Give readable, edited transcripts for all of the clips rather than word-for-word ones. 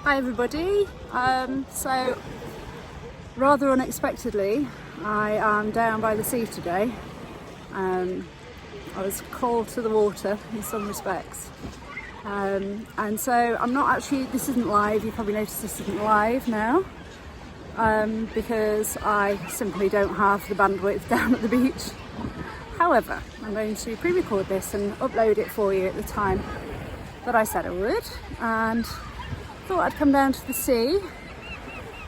Hi everybody, so rather unexpectedly I am down by the sea today. I was called to the water in some respects, and so I'm not actually, this isn't live, you probably noticed this isn't live now, because I simply don't have the bandwidth down at the beach. However, I'm going to pre-record this and upload it for you at the time that I said I would, and thought I'd come down to the sea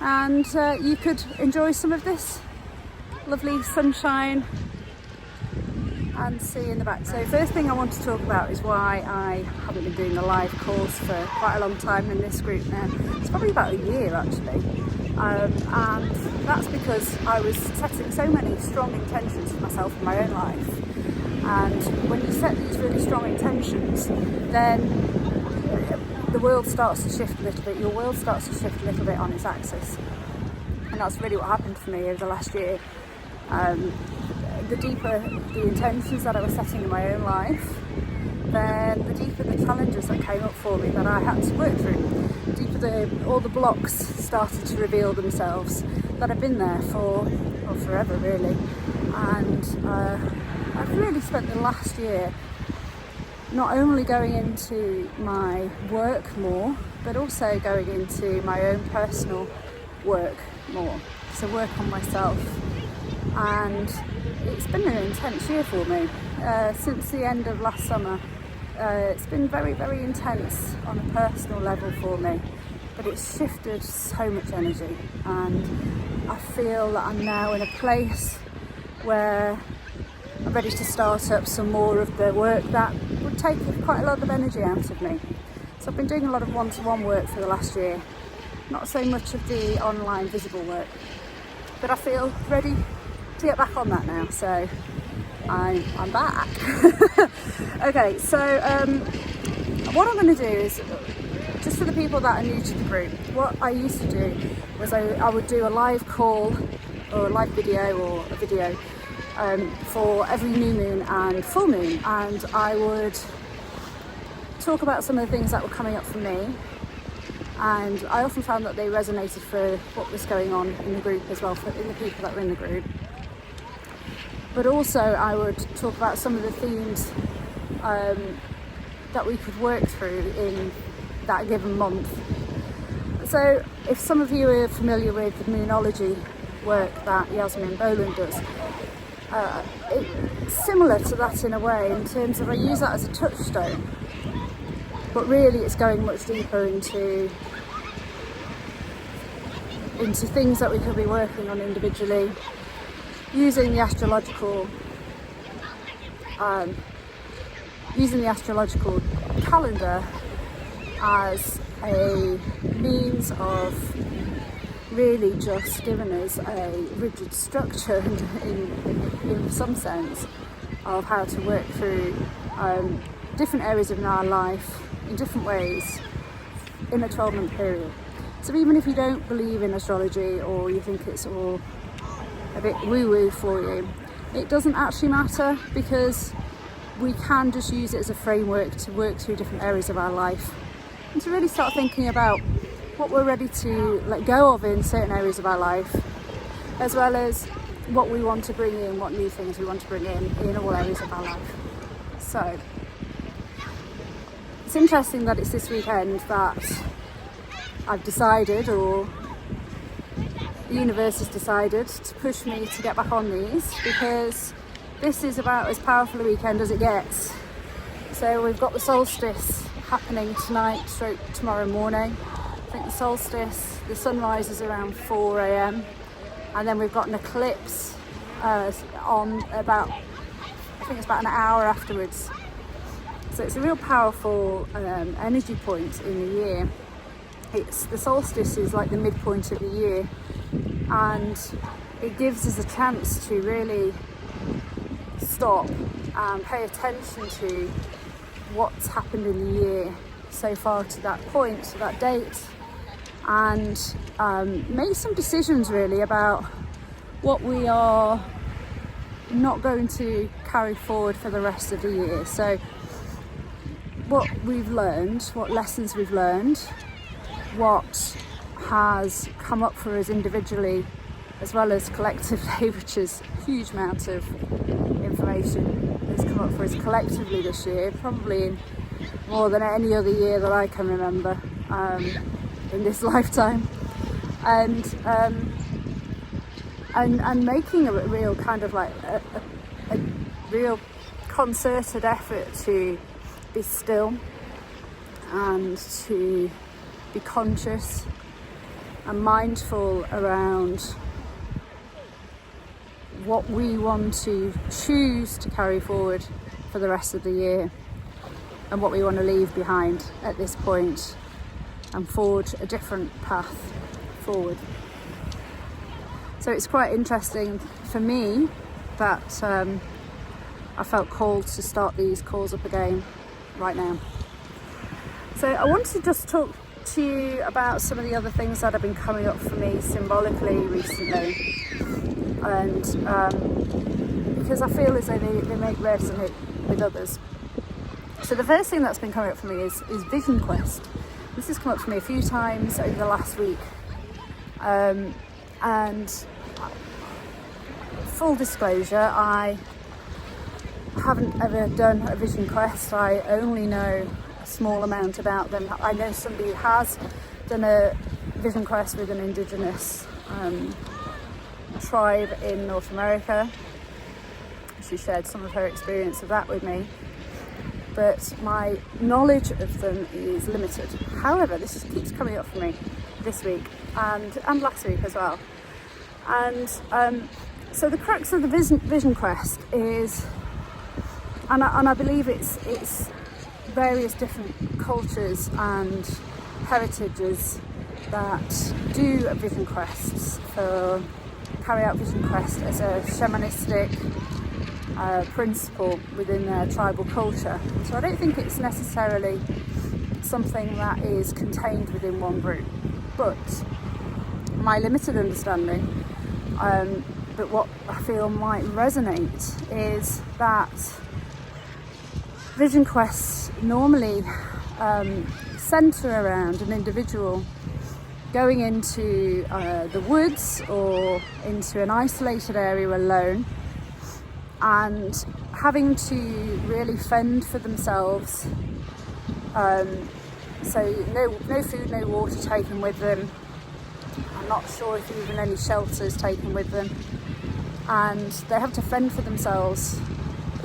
and you could enjoy some of this lovely sunshine and sea in the back. So first thing I want to talk about is why I haven't been doing the live calls for quite a long time in this group now. It's probably about a year actually, and that's because I was setting so many strong intentions for myself in my own life, and when you set these really strong intentions, then the world starts to shift a little bit, your world starts to shift a little bit on its axis. And that's really what happened for me over the last year. The deeper the intentions that I was setting in my own life, then the deeper the challenges that came up for me that I had to work through. The deeper all the blocks started to reveal themselves that have been there for forever really. And I've really spent the last year not only going into my work more, but also going into my own personal work more. So work on myself. And it's been an intense year for me. Since the end of last summer, it's been very, very intense on a personal level for me. But it's shifted so much energy. And I feel that I'm now in a place where I'm ready to start up some more of the work that would take quite a lot of energy out of me. So I've been doing a lot of one-to-one work for the last year, not so much of the online visible work, but I feel ready to get back on that now, so I'm back. Okay, so what I'm going to do is, just for the people that are new to the group, what I used to do was I would do a live call or a live video or a video for every new moon and full moon, and I would talk about some of the things that were coming up for me, and I often found that they resonated for what was going on in the group as well, in the people that were in the group. But also I would talk about some of the themes that we could work through in that given month. So if some of you are familiar with the moonology work that Yasmin Boland does, it's similar to that in a way, in terms of I use that as a touchstone, but really it's going much deeper into things that we could be working on individually, using the astrological calendar as a means of really just giving us a rigid structure in some sense of how to work through different areas of our life in different ways in a 12-month period. So even if you don't believe in astrology, or you think it's all a bit woo-woo for you, it doesn't actually matter, because we can just use it as a framework to work through different areas of our life and to really start thinking about what we're ready to let go of in certain areas of our life, as well as what we want to bring in, what new things we want to bring in all areas of our life. So it's interesting that it's this weekend that I've decided, or the universe has decided, to push me to get back on these, because this is about as powerful a weekend as it gets. So we've got the solstice happening tonight, stroke tomorrow morning. I think the solstice, the sun rises around 4 a.m. and then we've got an eclipse on about, I think it's about an hour afterwards. So it's a real powerful energy point in the year. The solstice is like the midpoint of the year, and it gives us a chance to really stop and pay attention to what's happened in the year so far to that point, to that date, and make some decisions really about what we are not going to carry forward for the rest of the year. So what we've learned, what lessons we've learned, what has come up for us individually as well as collectively, which is a huge amount of information that's come up for us collectively this year, probably in more than any other year that I can remember in this lifetime, and making a real kind of like a real concerted effort to be still and to be conscious and mindful around what we want to choose to carry forward for the rest of the year and what we want to leave behind at this point and forge a different path forward. So it's quite interesting for me that I felt called to start these calls up again right now. So I wanted to just talk to you about some of the other things that have been coming up for me symbolically recently, and because I feel as though they may resonate with others. So the first thing that's been coming up for me is Vision Quest. This has come up for me a few times over the last week, and full disclosure, I haven't ever done a Vision Quest. I only know a small amount about them. I know somebody who has done a Vision Quest with an indigenous tribe in North America. She shared some of her experience of that with me, but my knowledge of them is limited. However, this just keeps coming up for me this week and last week as well. And so the crux of the Vision Quest is, and I believe it's various different cultures and heritages that do a Vision Quest, carry out Vision Quest as a shamanistic principle within their tribal culture. So I don't think it's necessarily something that is contained within one group, but my limited understanding, but what I feel might resonate, is that Vision Quests normally centre around an individual going into the woods or into an isolated area alone and having to really fend for themselves. So no food, no water taken with them. I'm not sure if even any shelter is taken with them. And they have to fend for themselves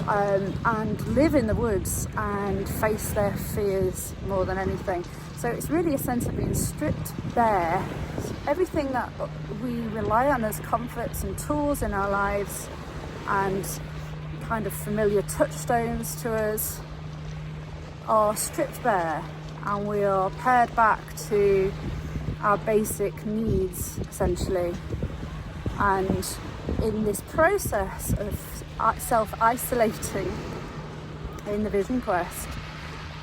and live in the woods and face their fears more than anything. So it's really a sense of being stripped bare. Everything that we rely on as comforts and tools in our lives and kind of familiar touchstones to us are stripped bare, and we are pared back to our basic needs, essentially. And in this process of self-isolating in the Vision Quest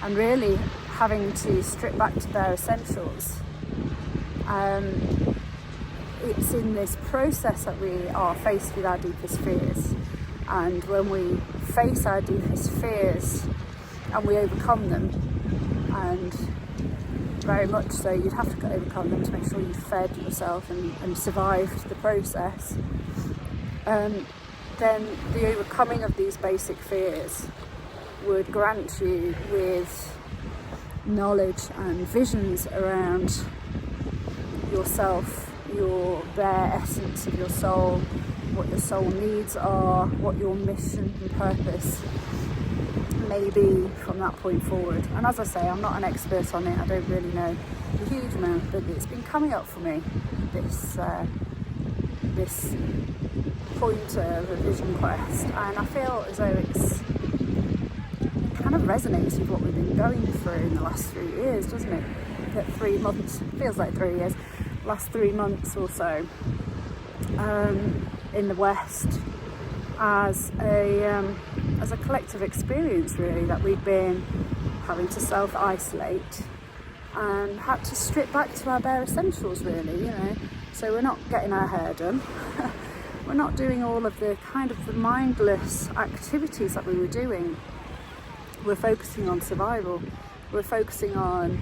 and really having to strip back to bare essentials, it's in this process that we are faced with our deepest fears. And when we face our deepest fears and we overcome them, and very much so, you'd have to overcome them to make sure you fed yourself and survived the process, then the overcoming of these basic fears would grant you with knowledge and visions around yourself, your bare essence of your soul, what your soul needs are, what your mission and purpose may be from that point forward. And as I say, I'm not an expert on it, I don't really know a huge amount, but it's been coming up for me, this pointer of a Vision Quest, and I feel as though it's kind of resonates with what we've been going through in the last 3 years, doesn't it? That 3 months, feels like 3 years, last 3 months or so, in the West, as a collective experience, really, that we've been having to self-isolate and had to strip back to our bare essentials, really, you know. So we're not getting our hair done. We're not doing all of the kind of the mindless activities that we were doing. We're focusing on survival. We're focusing on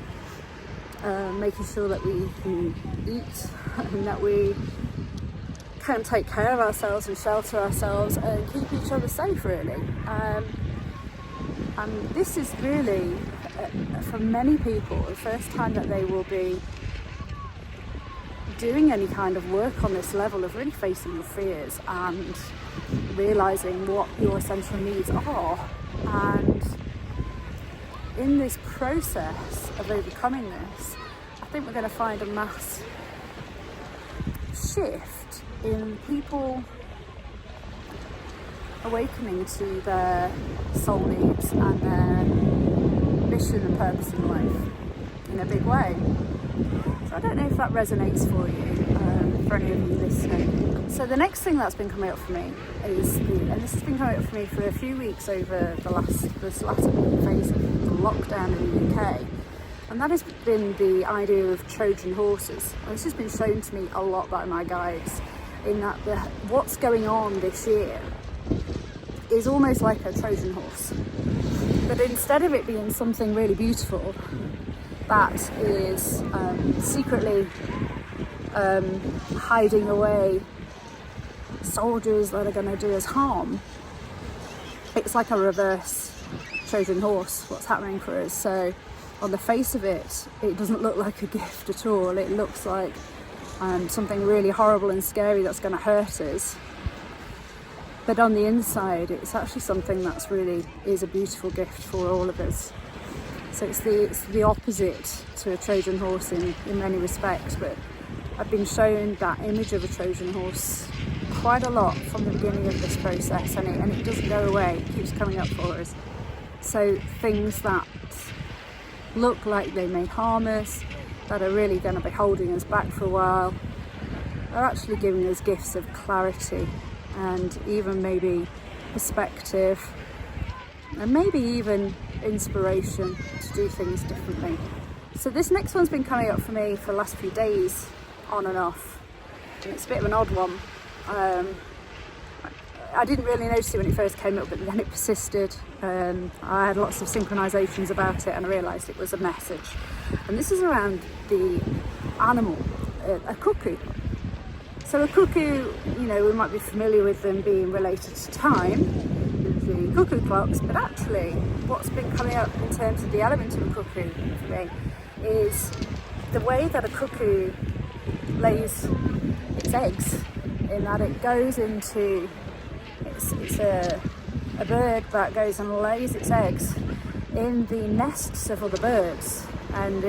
making sure that we can eat and that we can take care of ourselves and shelter ourselves and keep each other safe, really. And this is really, for many people, the first time that they will be doing any kind of work on this level of really facing your fears and realising what your essential needs are. And in this process of overcoming this, I think we're going to find a mass shift in people awakening to their soul needs and their mission and purpose in life in a big way. So I don't know if that resonates for you, for any of you listening. So the next thing that's been coming up for me is, and this has been coming up for me for a few weeks over this last phase of the lockdown in the UK, and that has been the idea of Trojan horses. And this has been shown to me a lot by my guides, in that what's going on this year is almost like a Trojan horse, but instead of it being something really beautiful that is secretly hiding away soldiers that are going to do us harm, it's like a reverse Trojan horse what's happening for us. So on the face of it, it doesn't look like a gift at all. It looks like something really horrible and scary that's going to hurt us. But on the inside, it's actually something that's really is a beautiful gift for all of us. So it's the opposite to a Trojan horse in many respects, but I've been shown that image of a Trojan horse quite a lot from the beginning of this process, and it doesn't go away, it keeps coming up for us. So things that look like they may harm us, that are really going to be holding us back for a while, are actually giving us gifts of clarity and even maybe perspective, and maybe even inspiration to do things differently. So this next one's been coming up for me for the last few days, on and off, and it's a bit of an odd one. I didn't really notice it when it first came up, but then it persisted. I had lots of synchronisations about it, and I realised it was a message. And this is around the animal, a cuckoo. So a cuckoo, we might be familiar with them being related to time, with the cuckoo clocks, but actually what's been coming up in terms of the element of a cuckoo for me is the way that a cuckoo lays its eggs, in that it goes into, it's a bird that goes and lays its eggs in the nests of other birds, and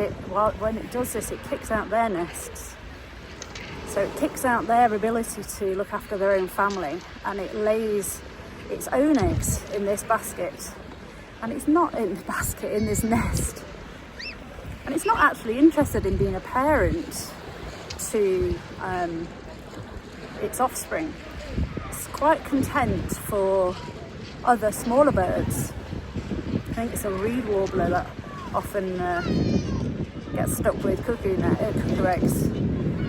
when it does this, it kicks out their nests. So it kicks out their ability to look after their own family, and it lays its own eggs in this basket. And it's not in the basket, in this nest. And it's not actually interested in being a parent to its offspring. It's quite content for other smaller birds. I think it's a reed warbler that often gets stuck with cuckoo eggs.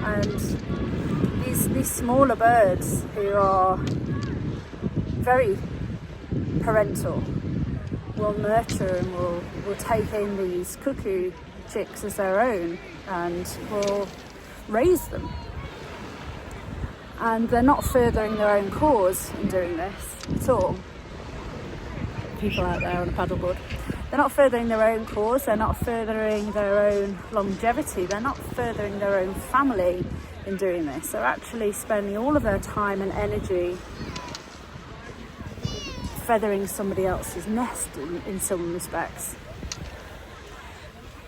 And these smaller birds, who are very parental, will nurture and will take in these cuckoo chicks as their own and will raise them. And they're not furthering their own cause in doing this at all. People out there on a paddleboard. They're not furthering their own cause, they're not furthering their own longevity, they're not furthering their own family in doing this. They're actually spending all of their time and energy feathering somebody else's nest in some respects.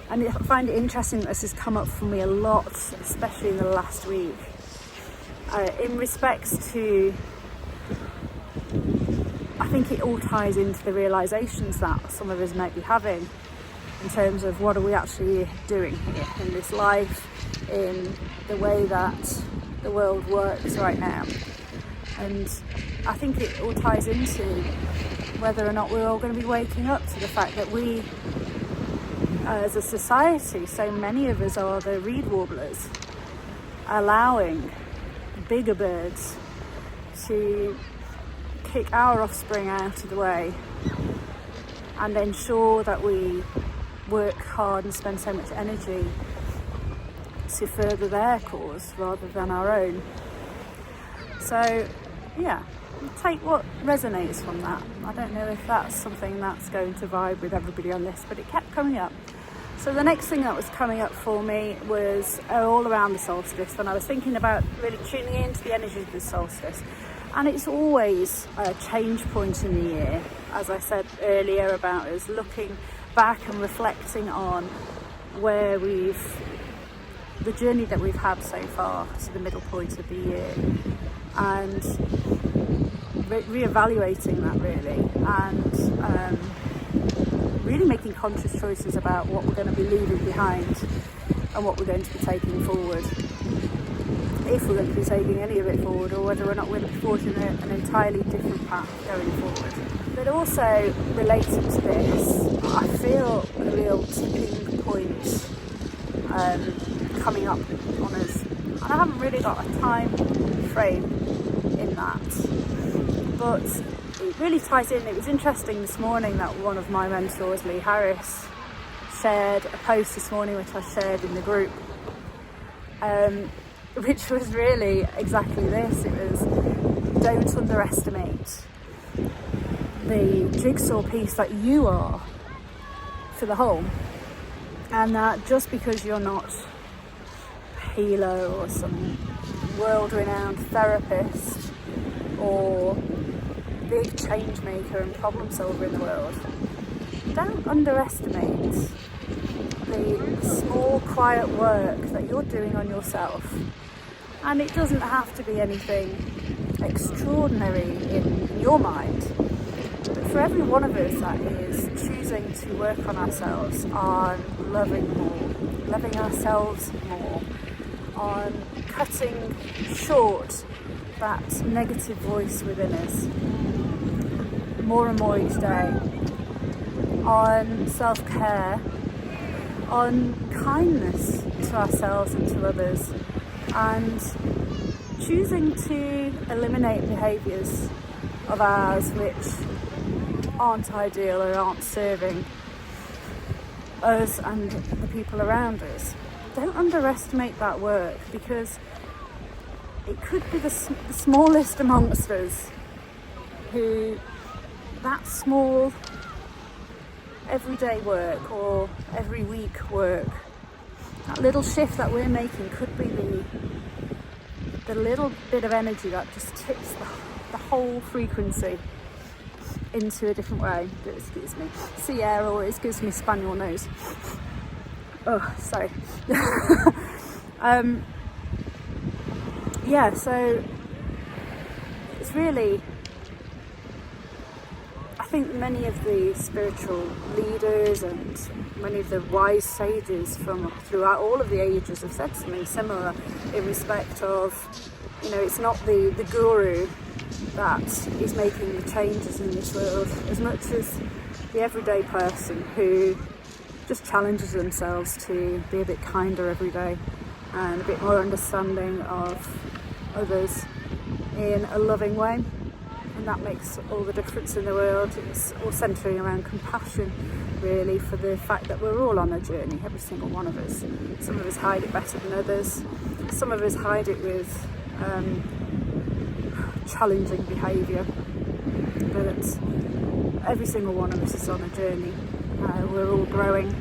And I find it interesting that this has come up for me a lot, especially in the last week, in respects to, I think it all ties into the realisations that some of us might be having in terms of what are we actually doing here in this life, in the way that the world works right now. And I think it all ties into whether or not we're all going to be waking up to the fact that we, as a society, so many of us are the reed warblers, allowing bigger birds to kick our offspring out of the way and ensure that we work hard and spend so much energy to further their cause rather than our own. So yeah, take what resonates from that. I don't know if that's something that's going to vibe with everybody on this, but it kept coming up. So the next thing that was coming up for me was all around the solstice, when I was thinking about really tuning into the energy of the solstice. And it's always a change point in the year, as I said earlier, about us looking back and reflecting on where the journey that we've had so far to the middle point of the year, and re-evaluating that really, and really making conscious choices about what we're going to be leaving behind and what we're going to be taking forward, if we're going to be taking any of it forward, or whether or not we're going to be forging an entirely different path going forward. But also related to this, I feel a real tipping point coming up on us, and I haven't really got a time frame in that, but it really ties in. It was interesting this morning that one of my mentors, Lee Harris, shared a post this morning which I shared in the group, which was really exactly this. It was, don't underestimate the jigsaw piece that you are for the whole, and that just because you're not a healer or some world-renowned therapist or big change maker and problem solver in the world, don't underestimate the small quiet work that you're doing on yourself. And it doesn't have to be anything extraordinary in your mind, but for every one of us that is choosing to work on ourselves, on loving more, loving ourselves more, on cutting short that negative voice within us more and more each day, on self-care, on kindness to ourselves and to others, and choosing to eliminate behaviours of ours which aren't ideal or aren't serving us and the people around us. Don't underestimate that work, because it could be the smallest amongst us who that small everyday work or every week work, that little shift that we're making could be the little bit of energy that just tips the whole frequency into a different way. Excuse me, Sierra always gives me spaniel nose. Oh, sorry. Yeah, so it's really, I think many of the spiritual leaders and many of the wise sages from throughout all of the ages have said something similar, in respect of, you know, it's not the guru that is making the changes in this world as much as the everyday person who just challenges themselves to be a bit kinder every day and a bit more understanding of others in a loving way. And that makes all the difference in the world. It's all centering around compassion, really, for the fact that we're all on a journey, every single one of us. Some of us hide it better than others. Some of us hide it with challenging behaviour. But every single one of us is on a journey. We're all growing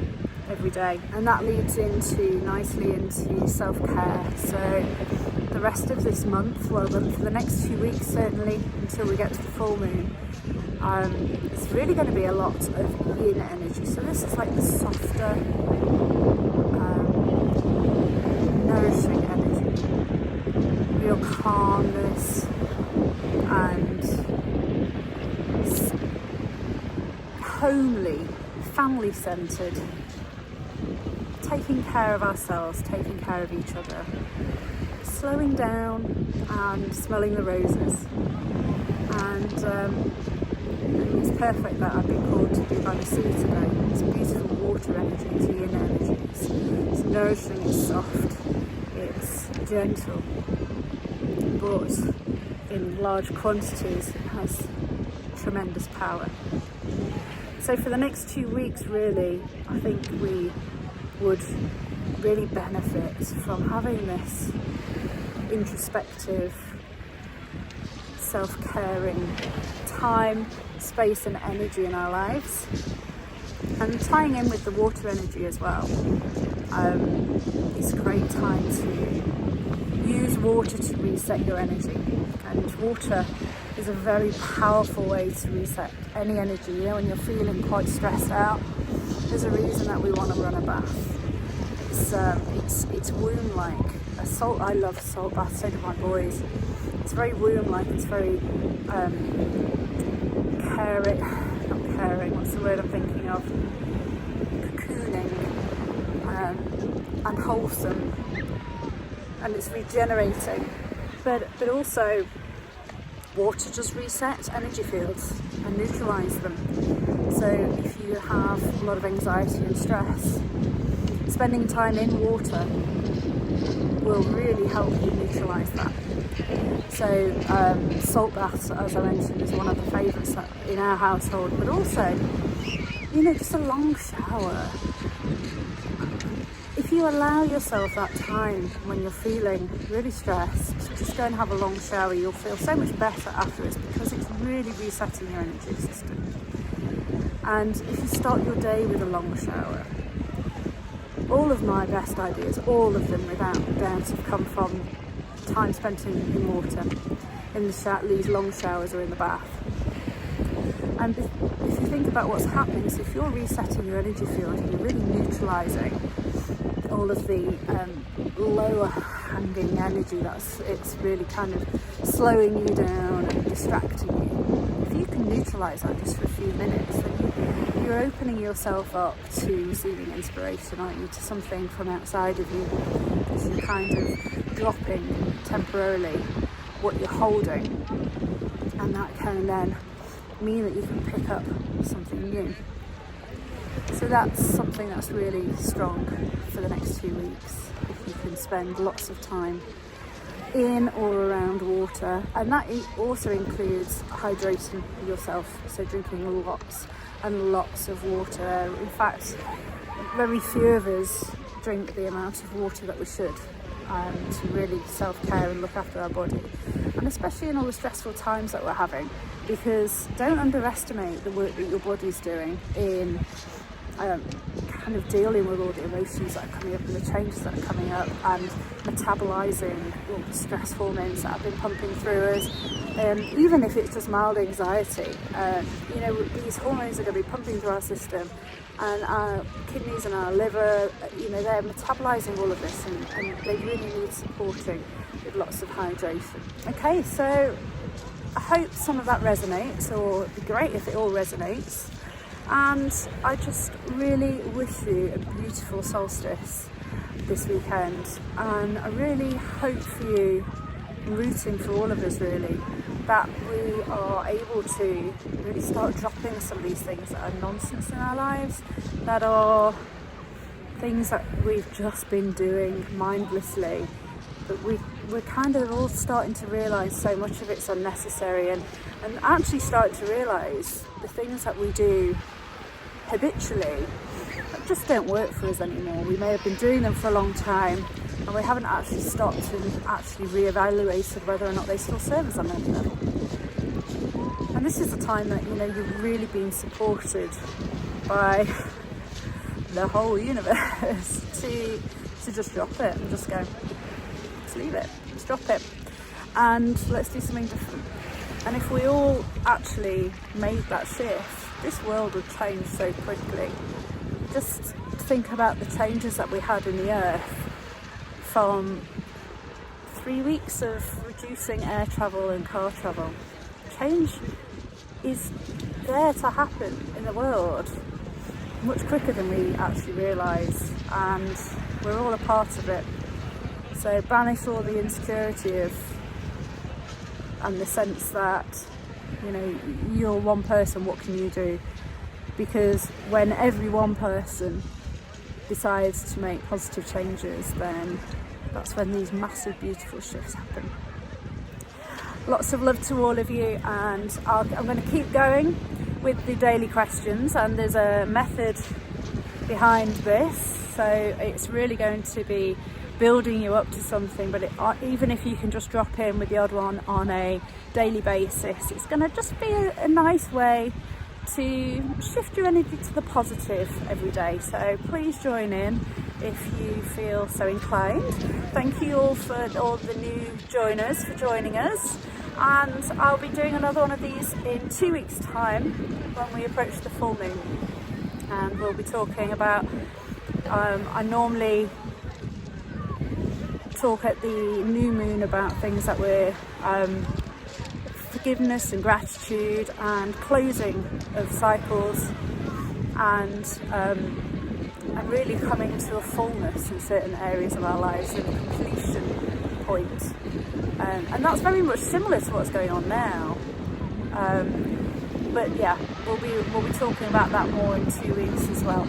every day. And that leads nicely into self-care. So the rest of this month, well, for the next 2 weeks certainly, until we get to the full moon, it's really going to be a lot of yin energy. So this is like the softer, nourishing energy, real calmness and homely, family-centred, taking care of ourselves, taking care of each other, slowing down and smelling the roses. And it's perfect that I've been called to be by the sea today. It's beautiful water energy, it's yin energy. It's nourishing, it's soft, it's gentle, but in large quantities it has tremendous power. So for the next 2 weeks, really, I think we would really benefit from having this introspective, self-caring time, space and energy in our lives, and tying in with the water energy as well. It's a great time to use water to reset your energy, and water is a very powerful way to reset any energy. You know, when you're feeling quite stressed out, there's a reason that we want to run a bath. It's womb-like. I love salt baths, so do my boys. It's very womb-like, it's very what's the word I'm thinking of? Cocooning, and wholesome, and it's regenerating. But also, water just resets energy fields and neutralises them. So if you have a lot of anxiety and stress, spending time in water will really help you neutralise that. So salt baths, as I mentioned, is one of the favourites in our household, but also, you know, just a long shower. If you allow yourself that time when you're feeling really stressed, just go and have a long shower. You'll feel so much better afterwards, because it's really resetting your energy system. And if you start your day with a long shower, all of my best ideas, all of them without doubt, have come from time spent in water, in these long showers or in the bath. And if you think about what's happening, so if you're resetting your energy field and you're really neutralising all of the lower hanging energy it's really kind of slowing you down and distracting you, if you can neutralise that just for a few minutes, then you're opening yourself up to receiving inspiration, aren't you, to something from outside of you, because you're kind of dropping temporarily what you're holding, and that can then mean that you can pick up something new. So that's something that's really strong for the next 2 weeks, if you can spend lots of time in or around water. And that also includes hydrating yourself, so drinking lots and lots of water. In fact, very few of us drink the amount of water that we should, to really self-care and look after our body, and especially in all the stressful times that we're having, because don't underestimate the work that your body's doing in kind of dealing with all the emotions that are coming up and the changes that are coming up, and metabolising all the stress hormones that have been pumping through us. Even if it's just mild anxiety, you know, these hormones are going to be pumping through our system, and our kidneys and our liver, you know, they're metabolising all of this, and they really need supporting with lots of hydration. Okay, so I hope some of that resonates, or it'd be great if it all resonates. And I just really wish you a beautiful solstice this weekend, and I really hope for you, I'm rooting for all of us really, that we are able to really start dropping some of these things that are nonsense in our lives, that are things that we've just been doing mindlessly, but we're kind of all starting to realise so much of it's unnecessary, and actually starting to realise the things that we do habitually that just don't work for us anymore. We may have been doing them for a long time, and we haven't actually stopped and actually re-evaluated whether or not they still serve us on any level. And this is the time that, you know, you've really been supported by the whole universe to just drop it and just go, let's leave it, let's drop it, and let's do something different. And if we all actually made that shift, this world would change so quickly. Just think about the changes that we had in the earth, from 3 weeks of reducing air travel and car travel. Change is there to happen in the world much quicker than we actually realise, and we're all a part of it. So banish all the insecurity and the sense that, you know, you're one person, what can you do? Because when every one person decides to make positive changes, then that's when these massive, beautiful shifts happen. Lots of love to all of you, and I'm going to keep going with the daily questions, and there's a method behind this. So it's really going to be building you up to something, but even if you can just drop in with the odd one on a daily basis, it's going to just be a nice way to shift your energy to the positive every day. So please join in if you feel so inclined. Thank you all for all the new joiners for joining us, and I'll be doing another one of these in 2 weeks' time when we approach the full moon, and we'll be talking about I normally talk at the new moon about things that we're forgiveness and gratitude and closing of cycles, and really coming to a fullness in certain areas of our lives, and a completion point. And that's very much similar to what's going on now. But yeah, we'll be talking about that more in 2 weeks as well.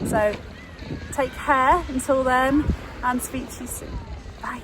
So take care until then, and speak to you soon. Bye.